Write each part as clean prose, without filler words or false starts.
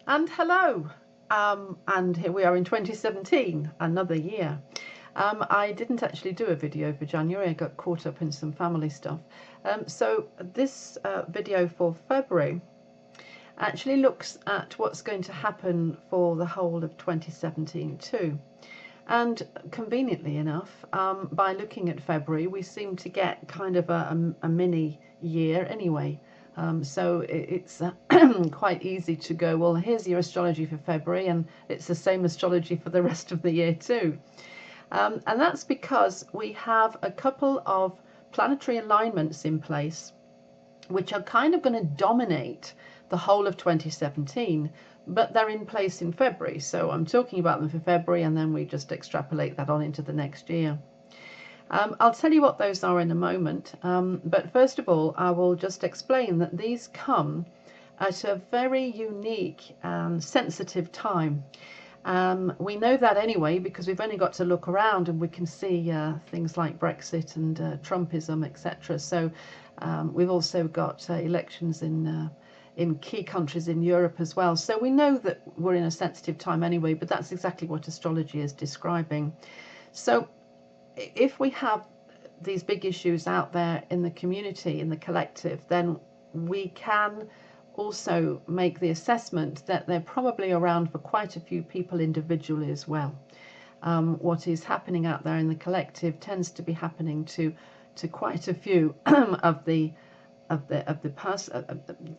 And hello, and here we are in 2017, another year. I didn't actually do a video for January, I got caught up in some family stuff. So this video for February actually looks at what's going to happen for the whole of 2017 too. And conveniently enough, by looking at February, we seem to get kind of a mini year anyway. So it's quite easy to go, well, here's your astrology for February, and it's the same astrology for the rest of the year too. And that's because we have a couple of planetary alignments in place, which are kind of going to dominate the whole of 2017, but they're in place in February. So I'm talking about them for February, and then we just extrapolate that on into the next year. I'll tell you what those are in a moment, but first of all I will just explain that these come at a very unique and sensitive time. We know that anyway because we've only got to look around and we can see things like Brexit and Trumpism, etc. So we've also got elections in key countries in Europe as well. So we know that we're in a sensitive time anyway, but that's exactly what astrology is describing. So if we have these big issues out there in the community, in the collective, then we can also make the assessment that they're probably around for quite a few people individually as well. What is happening out there in the collective tends to be happening to quite a few of the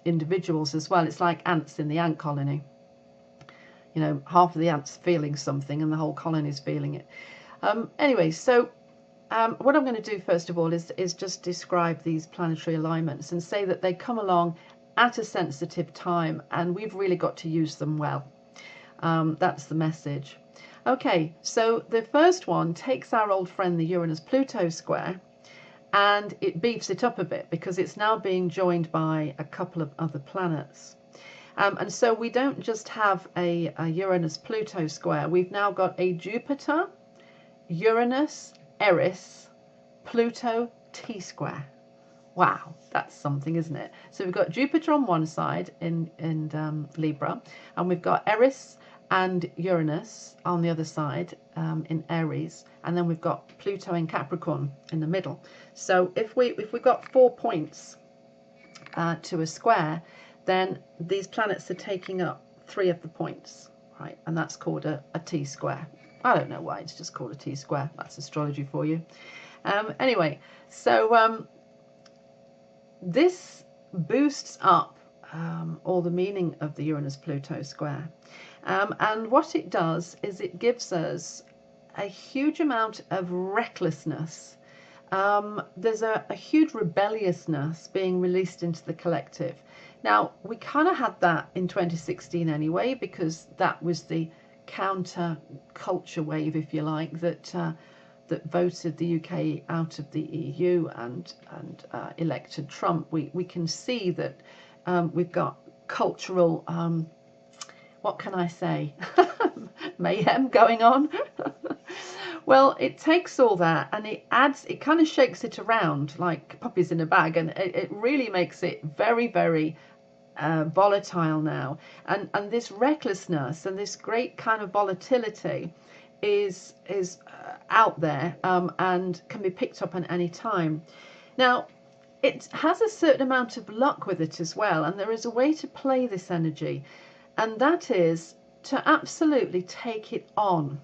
individuals as well. It's like ants in the ant colony. You know, half of the ants feeling something and the whole colony is feeling it. Anyway, so what I'm going to do first of all is just describe these planetary alignments and say that they come along at a sensitive time and we've really got to use them well. That's the message. Okay, so the first one takes our old friend the Uranus-Pluto square and it beefs it up a bit because it's now being joined by a couple of other planets. And so we don't just have a Uranus-Pluto square, we've now got a Jupiter, Uranus, Eris, Pluto, T-square. Wow, that's something, isn't it? So we've got Jupiter on one side in Libra, and we've got Eris and Uranus on the other side in Aries, and then we've got Pluto in Capricorn in the middle. So if we've got 4 points to a square, then these planets are taking up 3 of the points, right? And that's called a T-square. I don't know why it's just called a T-square. That's astrology for you. Anyway, so this boosts up all the meaning of the Uranus-Pluto square. And what it does is it gives us a huge amount of recklessness. There's a huge rebelliousness being released into the collective. Now, we kind of had that in 2016 anyway, because that was the counter culture wave, if you like, that voted the UK out of the EU and elected Trump. We can see that we've got cultural, what can I say, mayhem going on. Well, it takes all that and it kind of shakes it around like puppies in a bag, and it really makes it very, very volatile now, and this recklessness and this great kind of volatility is out there and can be picked up at any time. Now, it has a certain amount of luck with it as well, and there is a way to play this energy, and that is to absolutely take it on.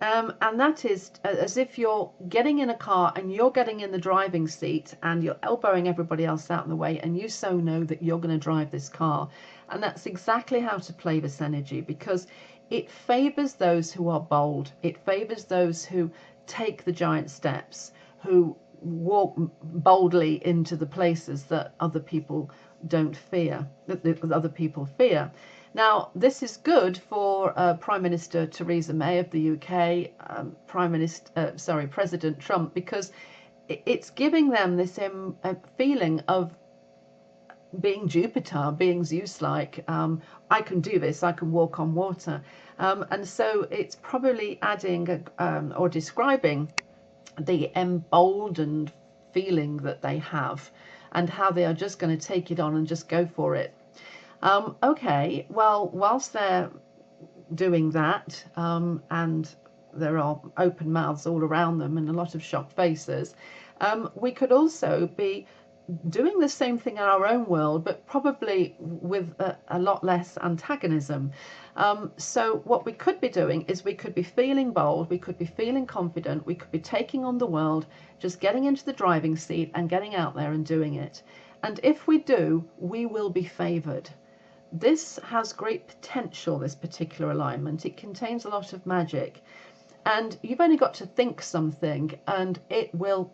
And that is as if you're getting in a car and you're getting in the driving seat and you're elbowing everybody else out of the way, and you so know that you're going to drive this car. And that's exactly how to play this energy, because it favors those who are bold. It favors those who take the giant steps, who walk boldly into the places that other people don't fear, that other people fear. Now, this is good for Prime Minister Theresa May of the UK, President Trump, because it's giving them this feeling of being Jupiter, being Zeus-like. I can do this, I can walk on water. And so it's probably adding or describing the emboldened feeling that they have and how they are just going to take it on and just go for it. Okay, well, whilst they're doing that, and there are open mouths all around them and a lot of shocked faces, we could also be doing the same thing in our own world, but probably with a lot less antagonism. So what we could be doing is we could be feeling bold, we could be feeling confident, we could be taking on the world, just getting into the driving seat and getting out there and doing it. And if we do, we will be favoured. This has great potential, this particular alignment. It contains a lot of magic. And you've only got to think something and it will,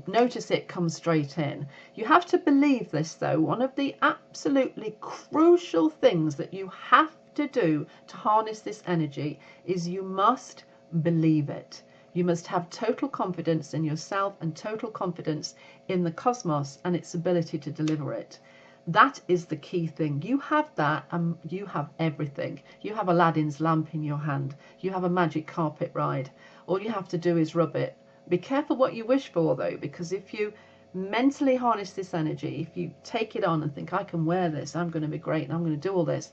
notice it come straight in. You have to believe this though. One of the absolutely crucial things that you have to do to harness this energy is you must believe it. You must have total confidence in yourself and total confidence in the cosmos and its ability to deliver it. That is the key thing. You have that and you have everything. You have Aladdin's lamp in your hand. You have a magic carpet ride. All you have to do is rub it. Be careful what you wish for though, because if you mentally harness this energy, if you take it on and think, I can wear this, I'm going to be great and I'm going to do all this,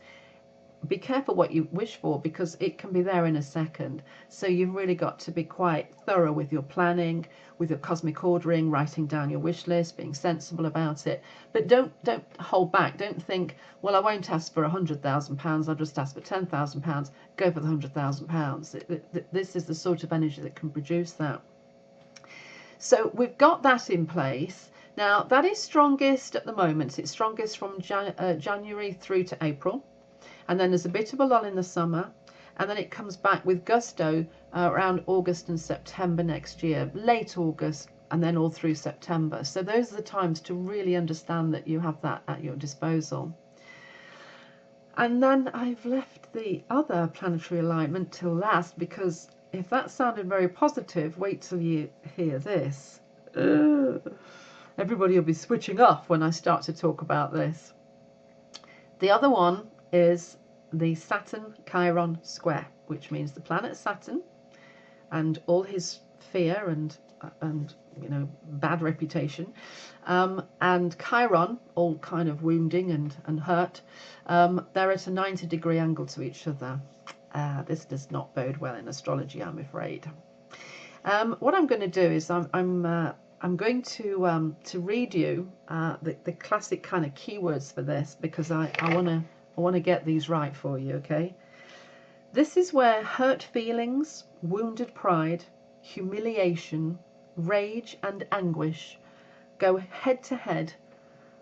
be careful what you wish for, because it can be there in a second. So you've really got to be quite thorough with your planning, with your cosmic ordering, writing down your wish list, being sensible about it. But don't hold back. Don't think, well, I won't ask for £100,000. I'll just ask for £10,000. Go for the £100,000. This is the sort of energy that can produce that. So we've got that in place. Now that is strongest at the moment. It's strongest from January through to April. And then there's a bit of a lull in the summer, and then it comes back with gusto around August and September next year, late August, and then all through September. So those are the times to really understand that you have that at your disposal. And then I've left the other planetary alignment till last, because if that sounded very positive, wait till you hear this. Everybody will be switching off when I start to talk about this. The other one is the Saturn Chiron Square, which means the planet Saturn and all his fear and bad reputation, and Chiron, all kind of wounding and hurt. They're at a 90-degree angle to each other. This does not bode well in astrology, I'm afraid. What I'm going to do is I'm going to read you the classic kind of keywords for this, because I want to get these right for you, okay? This is where hurt feelings, wounded pride, humiliation, rage and anguish go head to head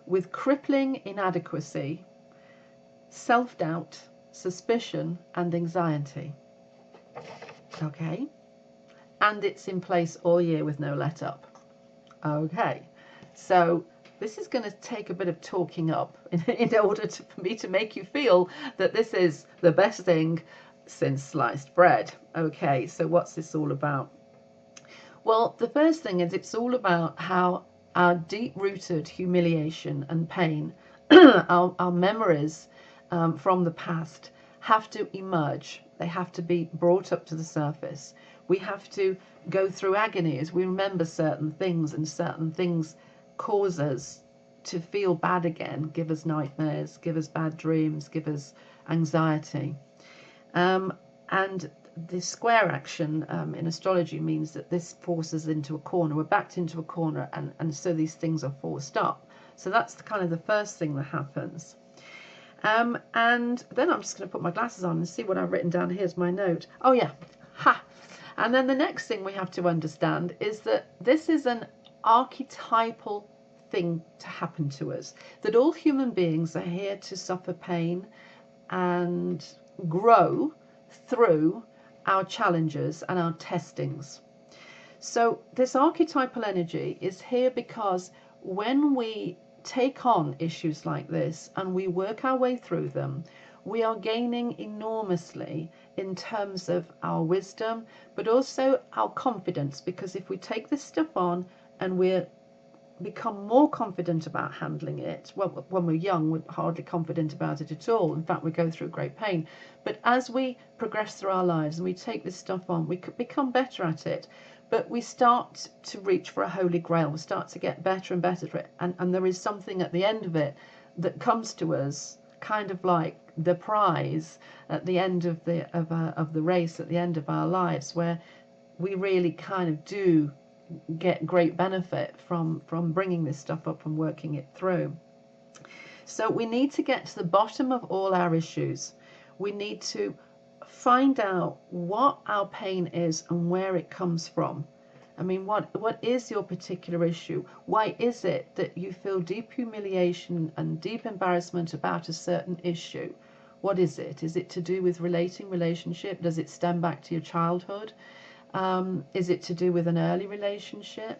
with crippling inadequacy, self-doubt, suspicion and anxiety. Okay? And it's in place all year with no let up. Okay, so this is going to take a bit of talking up in order for me to make you feel that this is the best thing since sliced bread. Okay, so what's this all about? Well, the first thing is it's all about how our deep-rooted humiliation and pain, our memories from the past, have to emerge. They have to be brought up to the surface. We have to go through agony as we remember certain things, and certain things cause us to feel bad again, give us nightmares, give us bad dreams, give us anxiety. And the square action in astrology means that this forces into a corner. We're backed into a corner, and so these things are forced up. So that's kind of the first thing that happens. And then I'm just going to put my glasses on and see what I've written down. Here's my note. Oh yeah, ha! And then the next thing we have to understand is that this is an archetypal thing to happen to us, that all human beings are here to suffer pain and grow through our challenges and our testings. So this archetypal energy is here because when we take on issues like this and we work our way through them, we are gaining enormously in terms of our wisdom, but also our confidence, because if we take this stuff on and we become more confident about handling it, well, when we're young, we're hardly confident about it at all. In fact, we go through great pain. But as we progress through our lives and we take this stuff on, we could become better at it. But we start to reach for a holy grail. We start to get better and better at it. And there is something at the end of it that comes to us kind of like the prize at the end of the race, at the end of our lives, where we really kind of do get great benefit from bringing this stuff up and working it through. So we need to get to the bottom of all our issues. We need to find out what our pain is and where it comes from. I mean, what is your particular issue? Why is it that you feel deep humiliation and deep embarrassment about a certain issue? What is it? Is it to do with relationship? Does it stem back to your childhood? Is it to do with an early relationship?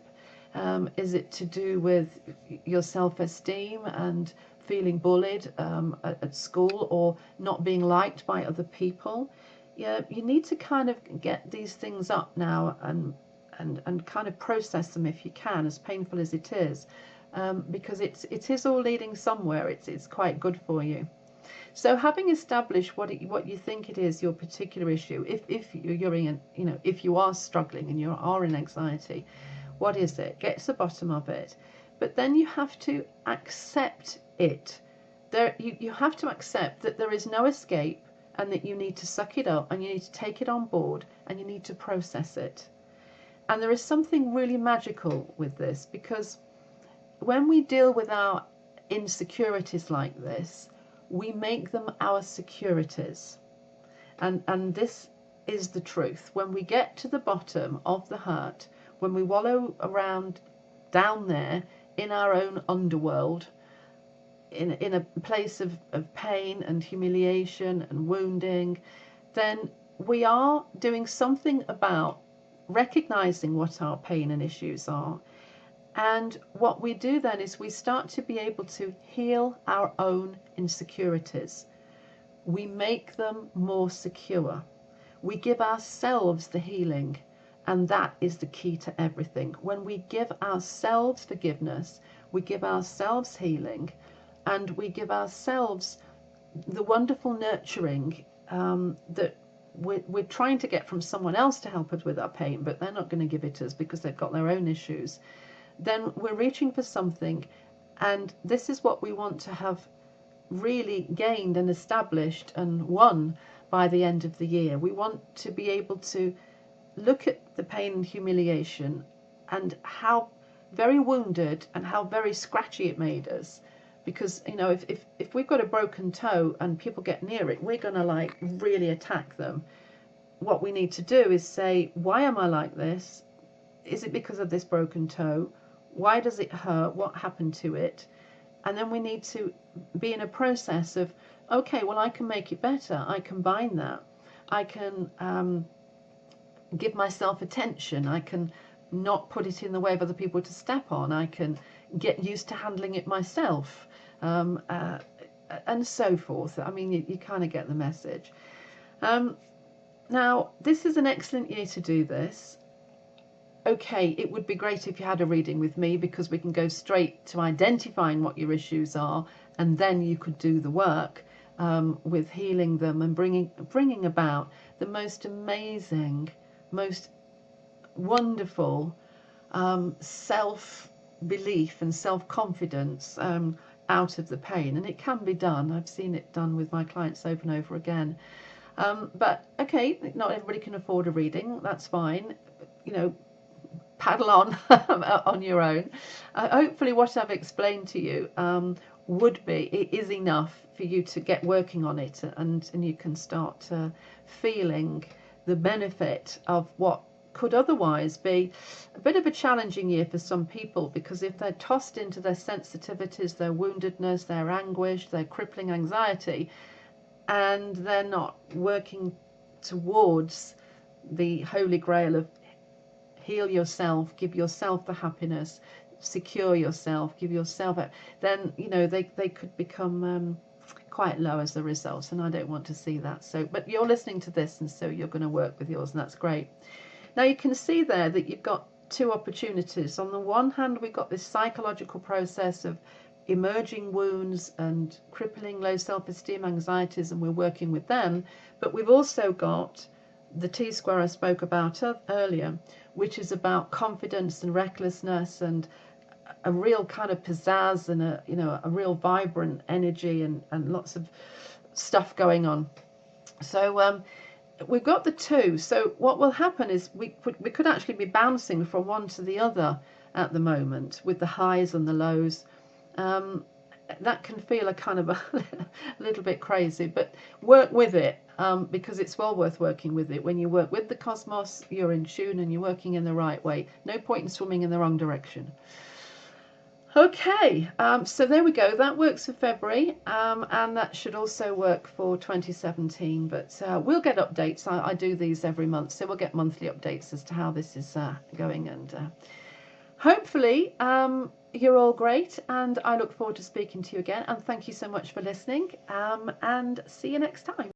Is it to do with your self-esteem and feeling bullied at school, or not being liked by other people? Yeah, you need to kind of get these things up now and kind of process them if you can, as painful as it is, because it is all leading somewhere. It's quite good for you. So having established what you think it is, your particular issue, if you're in, if you are struggling and you are in anxiety, what is it? Get to the bottom of it. But then you have to accept it. You have to accept that there is no escape, and that you need to suck it up, and you need to take it on board, and you need to process it. And there is something really magical with this, because when we deal with our insecurities like this, we make them our securities. And this is the truth. When we get to the bottom of the hurt, when we wallow around down there in our own underworld, in a place of pain and humiliation and wounding, then we are doing something about recognizing what our pain and issues are. And what we do then is we start to be able to heal our own insecurities. We make them more secure. We give ourselves the healing, and that is the key to everything. When we give ourselves forgiveness, we give ourselves healing, and we give ourselves the wonderful nurturing that we're trying to get from someone else to help us with our pain, but they're not going to give it us because they've got their own issues. Then we're reaching for something, and this is what we want to have really gained and established and won by the end of the year. We want to be able to look at the pain and humiliation and how very wounded and how very scratchy it made us. Because, if we've got a broken toe and people get near it, we're going to like really attack them. What we need to do is say, why am I like this? Is it because of this broken toe? Why does it hurt? What happened to it? And then we need to be in a process of, okay, well, I can make it better. I can bind that. I can give myself attention. I can not put it in the way of other people to step on. I can get used to handling it myself, and so forth. I mean, you kind of get the message. Now, this is an excellent year to do this. Okay, it would be great if you had a reading with me, because we can go straight to identifying what your issues are, and then you could do the work with healing them and bringing about the most amazing, most wonderful self-belief and self-confidence out of the pain. And it can be done. I've seen it done with my clients over and over again. But okay, not everybody can afford a reading. That's fine. Paddle on on your own. Hopefully what I've explained to you it is enough for you to get working on it, and you can start feeling the benefit of what could otherwise be a bit of a challenging year for some people, because if they're tossed into their sensitivities, their woundedness, their anguish, their crippling anxiety, and they're not working towards the holy grail of heal yourself, give yourself the happiness, secure yourself, give yourself then they could become quite low as a result, and I don't want to see that. So, but you're listening to this, and so you're going to work with yours, and that's great. Now you can see there that you've got two opportunities. On the one hand, we've got this psychological process of emerging wounds and crippling low self-esteem anxieties, and we're working with them. But we've also got the T-square I spoke about earlier, which is about confidence and recklessness and a real kind of pizzazz and a real vibrant energy and lots of stuff going on. So we've got the 2. So what will happen is we could actually be bouncing from one to the other at the moment with the highs and the lows. That can feel a kind of a little bit crazy, but work with it, because it's well worth working with it. When you work with the cosmos, you're in tune and you're working in the right way. No point in swimming in the wrong direction. Okay, so there we go. That works for February, and that should also work for 2017. But we'll get updates. I do these every month, so we'll get monthly updates as to how this is going. And hopefully you're all great, and I look forward to speaking to you again. And thank you so much for listening, and see you next time.